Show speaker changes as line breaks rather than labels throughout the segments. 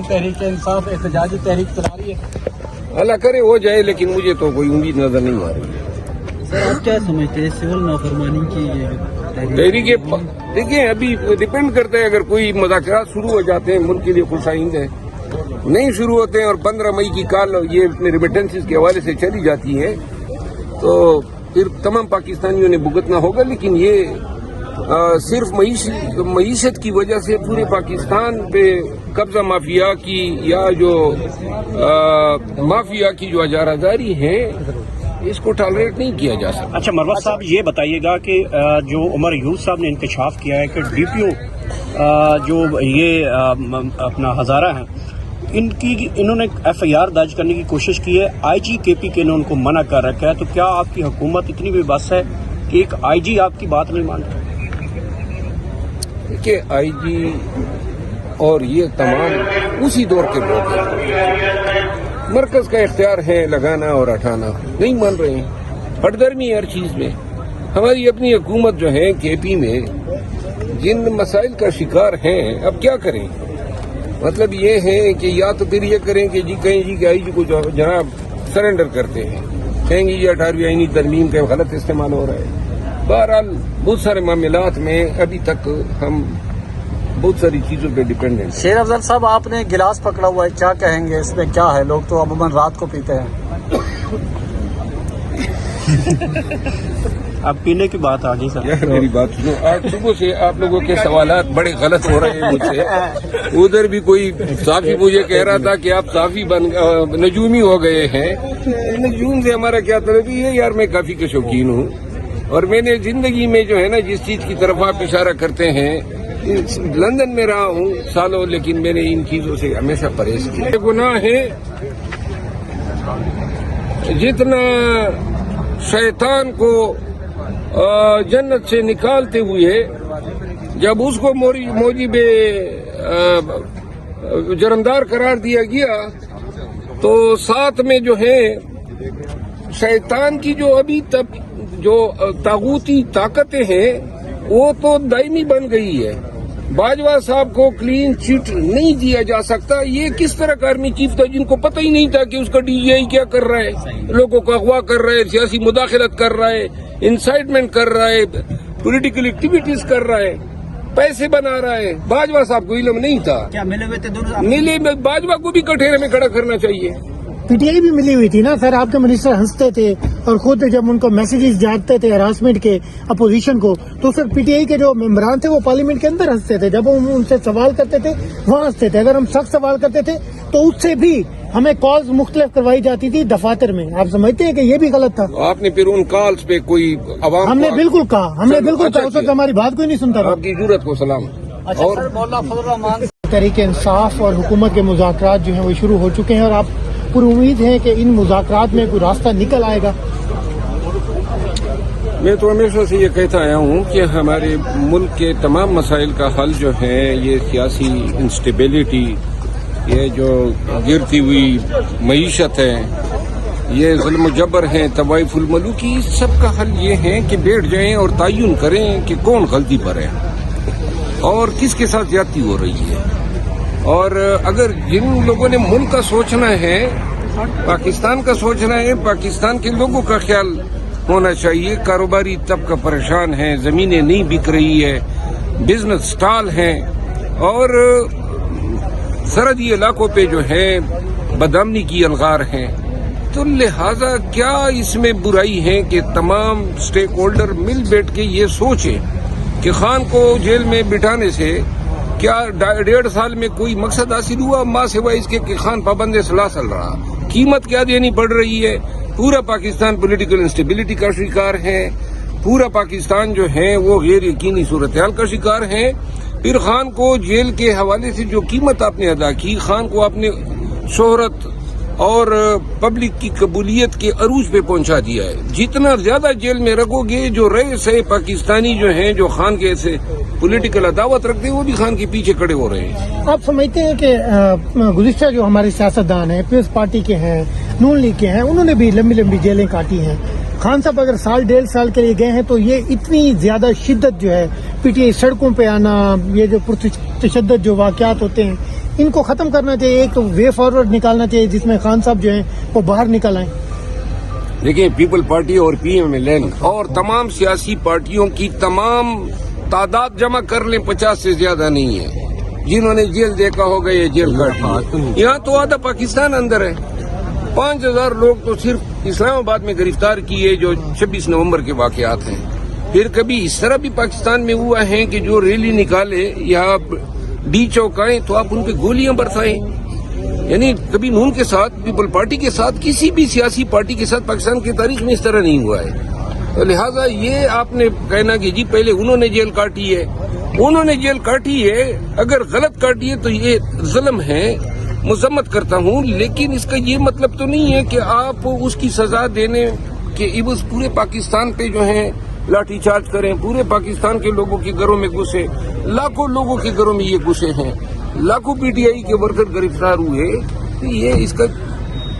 تحریک انصاف احتجاجی تحریک چلا رہی ہے.
اللہ کرے ہو جائے، لیکن مجھے تو کوئی امید نظر نہیں آ رہی ہے.
سر آپ کیا سمجھتے ہیں سول نافرمانی کی
تحریک؟ دیکھیں ابھی ڈپینڈ کرتا ہے، اگر کوئی مذاکرات شروع ہو جاتے ہیں ملک کے لیے خوش آئند ہے، نہیں شروع ہوتے ہیں اور 15 مئی کی کال یہ ریمیٹنسز کے حوالے سے چلی جاتی ہے تو پھر تمام پاکستانیوں نے بھگتنا ہوگا. لیکن یہ صرف معیشت کی وجہ سے پورے پاکستان پہ قبضہ مافیا کی یا جو مافیا کی جو اجارہ ہے اس کو ٹالریٹ نہیں کیا جا سکتا.
اچھا مروت صاحب یہ بتائیے گا کہ جو عمر یوسف صاحب نے انکشاف کیا ہے کہ ڈی پی او جو یہ اپنا ہزارہ ہیں انہوں نے ایف آئی آر درج کرنے کی کوشش کی ہے، آئی جی کے پی کے نے ان کو منع کر رکھا ہے، تو کیا آپ کی حکومت اتنی بے بس ہے کہ ایک آئی جی آپ کی بات نہیں مانتا؟
کہ آئی جی اور یہ تمام اسی دور کے لوگ ہیں، مرکز کا اختیار ہے لگانا اور ہٹانا، نہیں مان رہے ہیں، ہٹ درمی ہر چیز میں. ہماری اپنی حکومت جو ہے کے پی میں جن مسائل کا شکار ہیں، اب کیا کریں؟ مطلب یہ ہے کہ یا تو پھر یہ کریں کہ جی کہیں جی کہ آئی جی کو جناب سرنڈر کرتے ہیں، کہیں گے یہ 18ویں آئینی ترمیم کا غلط استعمال ہو رہا ہے. بہرحال بہت سارے معاملات میں ابھی تک ہم بہت ساری چیزوں پہ ڈیپینڈنٹ ہیں.
شیر افضل صاحب آپ نے گلاس پکڑا ہوا ہے، کیا کہیں گے اس میں کیا ہے؟ لوگ تو عموماً رات کو پیتے ہیں.
اب پینے کی بات آ گئی سر.
یار میری بات سنو، آج صبح سے آپ لوگوں کے سوالات بڑے غلط ہو رہے ہیں مجھ سے. ادھر بھی کوئی صحافی مجھے کہہ رہا تھا کہ آپ صحافی نجومی ہو گئے ہیں. نجوم سے ہمارا کیا طلب ہے یار، میں کافی کا شوقین ہوں اور میں نے زندگی میں جو ہے نا جس چیز کی طرف آپ اشارہ کرتے ہیں، لندن میں رہا ہوں سالوں، لیکن میں نے ان چیزوں سے ہمیشہ پرہیز کیا. گناہ ہے جتنا شیطان کو جنت سے نکالتے ہوئے جب اس کو موجب جرمدار قرار دیا گیا تو ساتھ میں جو ہے شیطان کی جو ابھی تک جو طاغوتی طاقتیں ہیں وہ تو دائمی بن گئی ہے. باجوہ صاحب کو کلین چٹ نہیں دیا جا سکتا. یہ کس طرح کا آرمی چیف تھا جن کو پتہ ہی نہیں تھا کہ اس کا ڈی جی آئی کیا کر رہا ہے، لوگوں کو اغوا کر رہا ہے، سیاسی مداخلت کر رہا ہے، انسائٹمنٹ کر رہا ہے، پولیٹیکل ایکٹیویٹیز کر رہا ہے، پیسے بنا رہا ہے. باجوہ صاحب کو علم نہیں تھا.
کیا ملے ہوئے تھے دونوں؟
ملے میں باجوہ کو بھی کٹہرے میں کھڑا کرنا چاہیے.
پی ٹی آئی بھی ملی ہوئی تھی نا سر، آپ کے منسٹر ہنستے تھے اور خود جب ان کو میسیجز جاتے تھے ہراسمنٹ کے اپوزیشن کو تو سر پی ٹی آئی کے جو ممبران تھے وہ پارلیمنٹ کے اندر ہنستے تھے. جب ہم ان سے سوال کرتے تھے وہاں ہنستے تھے. اگر ہم سخت سوال کرتے تھے تو اس سے بھی ہمیں کالز مختلف کروائی جاتی تھی دفاتر میں. آپ سمجھتے ہیں کہ یہ بھی غلط تھا؟
آپ نے پھر ان کالز پہ کوئی عوام
ہم نے بالکل کہا، ہم نے بالکل کہا، اس وقت ہماری بات کوئی نہیں سنتا تھا.
آپ کی ضرورت کو سلام. اور
تحریک انصاف اور حکومت کے مذاکرات جو ہیں وہ شروع ہو چکے ہیں اور آپ پر امید ہے کہ ان مذاکرات میں کوئی راستہ نکل آئے گا؟
میں تو ہمیشہ سے یہ کہتا آیا ہوں کہ ہمارے ملک کے تمام مسائل کا حل جو ہے یہ سیاسی انسٹیبلٹی، یہ جو گرتی ہوئی معیشت ہے، یہ ظلم و جبر ہے، طوائف الملوکی، اس سب کا حل یہ ہے کہ بیٹھ جائیں اور تعین کریں کہ کون غلطی پر ہے اور کس کے ساتھ زیادتی ہو رہی ہے. اور اگر جن لوگوں نے ملک کا سوچنا ہے، پاکستان کا سوچنا ہے، پاکستان کے لوگوں کا خیال ہونا چاہیے. کاروباری طبقہ پریشان ہے، زمینیں نہیں بک رہی ہے، بزنس سٹال ہیں اور سرحدی علاقوں پہ جو ہے بدامنی کی الغار ہیں. تو لہذا کیا اس میں برائی ہے کہ تمام سٹیک ہولڈر مل بیٹھ کے یہ سوچیں کہ خان کو جیل میں بٹھانے سے کیا 1.5 سال میں کوئی مقصد حاصل ہوا ماں سوائے اس کے کہ خان پابند سلاسل رہا؟ قیمت کیا دینی پڑ رہی ہے؟ پورا پاکستان پولیٹیکل انسٹیبلٹی کا شکار ہے، پورا پاکستان جو ہے وہ غیر یقینی صورتحال کا شکار ہے. پھر خان کو جیل کے حوالے سے جو قیمت آپ نے ادا کی، خان کو آپ نے شہرت اور پبلک کی قبولیت کے عروج پہ پہنچا دیا ہے. جتنا زیادہ جیل میں رکھو گے، جو رئیس ہے پاکستانی جو ہیں جو خان کے ایسے پولیٹیکل عداوت رکھتے ہیں وہ بھی خان کے پیچھے کھڑے ہو رہے ہیں.
آپ سمجھتے ہیں کہ گزشتہ جو ہمارے سیاستدان ہیں، پیپلز پارٹی کے ہیں، نون لیگ کے ہیں، انہوں نے بھی لمبی لمبی جیلیں کاٹی ہیں. خان صاحب اگر 1.5 سال کے لیے گئے ہیں تو یہ اتنی زیادہ شدت جو ہے پی ٹی آئی سڑکوں پہ آنا، یہ جو پرتشدد جو واقعات ہوتے ہیں، ان کو ختم کرنا چاہیے. ایک تو وے فارورڈ نکالنا چاہیے جس میں خان صاحب جو ہیں وہ باہر نکل آئیں.
دیکھیں پیپل پارٹی اور پی ایم ایل این اور تمام سیاسی پارٹیوں کی تمام تعداد جمع کر لیں 50 سے زیادہ نہیں ہے جنہوں نے جیل دیکھا ہوگا یہ جیل کاٹی ہے. یہاں تو آدھا پاکستان اندر ہے. 5000 لوگ تو صرف اسلام آباد میں گرفتار کیے جو 26 نومبر کے واقعات ہیں. پھر کبھی اس طرح بھی پاکستان میں ہوا ہے کہ جو ریلی نکالے یا ڈی چوکائیں تو آپ ان پہ گولیاں برسائیں. یعنی کبھی نون کے ساتھ پیپل پارٹی کے ساتھ کسی بھی سیاسی پارٹی کے ساتھ پاکستان کی تاریخ میں اس طرح نہیں ہوا ہے. تو لہٰذا یہ آپ نے کہنا کہ جی پہلے انہوں نے جیل کاٹی ہے. انہوں نے جیل کاٹی ہے, اگر غلط کاٹی ہے تو یہ ظلم ہے, مذمت کرتا ہوں. لیکن اس کا یہ مطلب تو نہیں ہے کہ آپ اس کی سزا دینے کے عوض پورے پاکستان پہ جو ہے لاٹھی چارج کریں, پورے پاکستان کے لوگوں کے گھروں میں گھسے, لاکھوں لوگوں کے گھروں میں یہ گھسے ہیں, لاکھوں پی ٹی آئی کے ورکر گرفتار ہوئے. تو یہ اس کا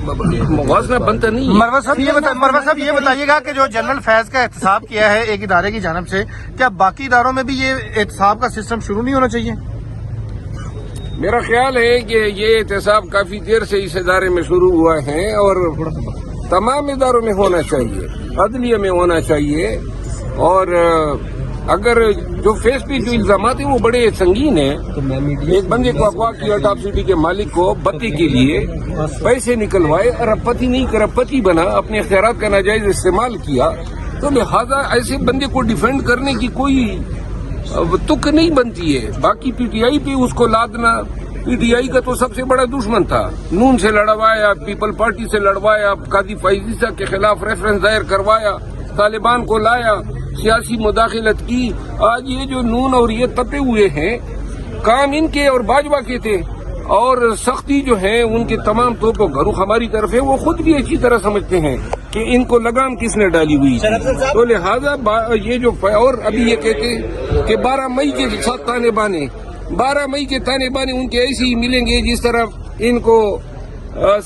موازنہ بنتا نہیں ہے.
مروہ صاحب یہ بتائیے گا کہ جو جنرل فیض کا احتساب کیا ہے ایک ادارے کی جانب سے, کیا باقی اداروں میں بھی یہ احتساب کا سسٹم شروع نہیں ہونا چاہیے؟
میرا خیال ہے کہ یہ احتساب کافی دیر سے اس ادارے میں شروع ہوا ہے اور تمام اداروں میں ہونا چاہیے, عدلیہ میں ہونا چاہیے. اور اگر جو فیس پہ جو الزامات ہیں وہ بڑے سنگین ہیں. ایک بندے کو اغوا کیا ٹاپ سٹی کے مالک کو بتی کے لیے پیسے نکلوائے, ارب پتی نہیں کرب پتی بنا, اپنے اختیارات کا ناجائز استعمال کیا. تو لہذا ایسے بندے کو ڈیفینڈ کرنے کی کوئی تک نہیں بنتی ہے. باقی پی ٹی آئی پہ اس کو لادنا, پی ٹی آئی کا تو سب سے بڑا دشمن تھا. نون سے لڑوایا, پیپل پارٹی سے لڑوایا, قاضی فائزہ کے خلاف ریفرنس دائر کروایا, طالبان کو لایا, سیاسی مداخلت کی. آج یہ جو نون اور یہ تپے ہوئے ہیں کام ان کے اور باجوہ کے تھے, اور سختی جو ہے ان کے تمام توپوں گھروخ ہماری طرف ہے. وہ خود بھی اچھی طرح سمجھتے ہیں کہ ان کو لگام کس نے ڈالی ہوئی. تو لہذا یہ جو اور ابھی یہ کہتے کہ 12 مئی کے ساتھ تانے بانے, 12 مئی کے تانے بانے ان کے ایسے ہی ملیں گے جس طرح ان کو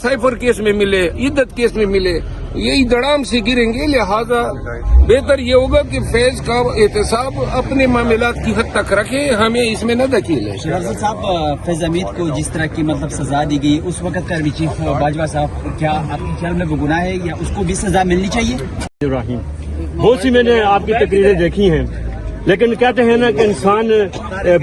سائفر کیس میں ملے, عدت کیس میں ملے, یہی دڑام سے گریں گے. لہذا بہتر یہ ہوگا کہ فیض کا احتساب اپنے معاملات کی حد تک رکھے, ہمیں اس میں نہ دھکیلیں.
شہزاد صاحب, فیض حمید کو جس طرح کی سزا دی گئی اس وقت کا آرمی چیف باجوہ صاحب, کیا آپ کے خیال میں وہ گناہ ہے یا اس کو بھی سزا ملنی چاہیے؟
ابراہیم, بہت سی میں نے آپ کی تقریریں دیکھی ہیں, لیکن کہتے ہیں نا کہ انسان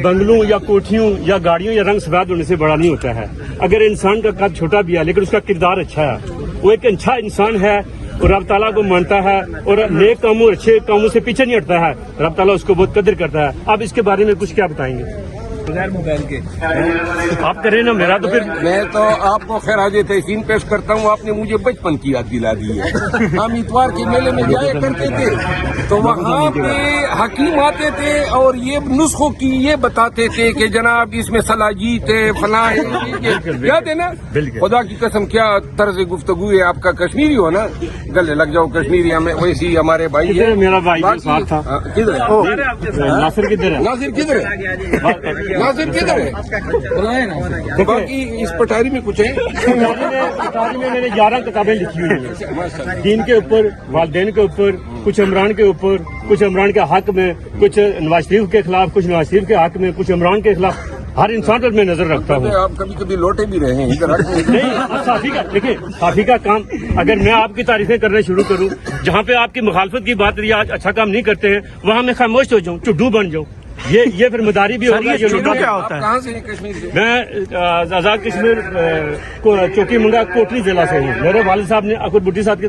بنگلوں یا کوٹھیوں یا گاڑیوں یا رنگ سفید ہونے سے بڑا نہیں ہوتا ہے. اگر انسان کا قد چھوٹا بھی ہے لیکن اس کا کردار اچھا ہے, وہ ایک اچھا انسان ہے اور رب تعالیٰ کو مانتا ہے اور نیک کاموں اچھے کاموں سے پیچھے نہیں ہٹتا ہے. رب تعالیٰ اس کو بہت قدر کرتا ہے. آپ اس کے بارے میں کچھ کیا بتائیں گے؟
بغیر موبائل کے
آپ کریں نا, میرا تو پھر
میں تو آپ کو خراج تحسین پیش کرتا ہوں. آپ نے مجھے بچپن کی یاد دلا دی ہے. ہم اتوار کے میلے میں جایا کرتے تھے تو وہاں پہ حکیم آتے تھے اور یہ نسخوں کی یہ بتاتے تھے کہ جناب اس میں صلاحیت ہے, فلاں یاد ہے نا. خدا کی قسم کیا طرز گفتگو ہے آپ کا. کشمیری ہو نا, گلے لگ جاؤ کشمیری. ہمیں ویسی ہمارے بھائی ہے.
میرا بھائی ساتھ تھا.
کدھر ہے
ناصر کدھر ہے؟
ناصر کدھر ہے؟ ناصر کدھر ہے؟ باقی اس پٹاری میں کچھ ہے.
پٹاری میں میں نے 11 کتابیں لکھی ہوئی ہیں, دین کے اوپر, والدین کے اوپر, کچھ عمران کے اوپر, کچھ عمران کے حق میں, کچھ نواز شریف کے خلاف, کچھ نواز شریف کے حق میں, کچھ عمران کے خلاف. ہر انسان پر میں نظر رکھتا ہوں.
آپ کبھی کبھی لوٹے بھی رہے ہیں
نہیں, صافی کا دیکھیں, صافی کا کام اگر میں آپ کی تعریفیں کرنا شروع کروں, جہاں پہ آپ کی مخالفت کی بات رہی آج اچھا کام نہیں کرتے ہیں, وہاں میں خاموش ہو جاؤں, چڈو بن جاؤں. یہ پھر مداری بھی ہوگا.
کیا ہوتا ہے؟
کہاں سے کشمیر سے؟
میں آزاد کشمیر چوکی منگا کوٹلی ضلع سے ہوں. میرے والد صاحب نے اکبر بھٹی صاحب کے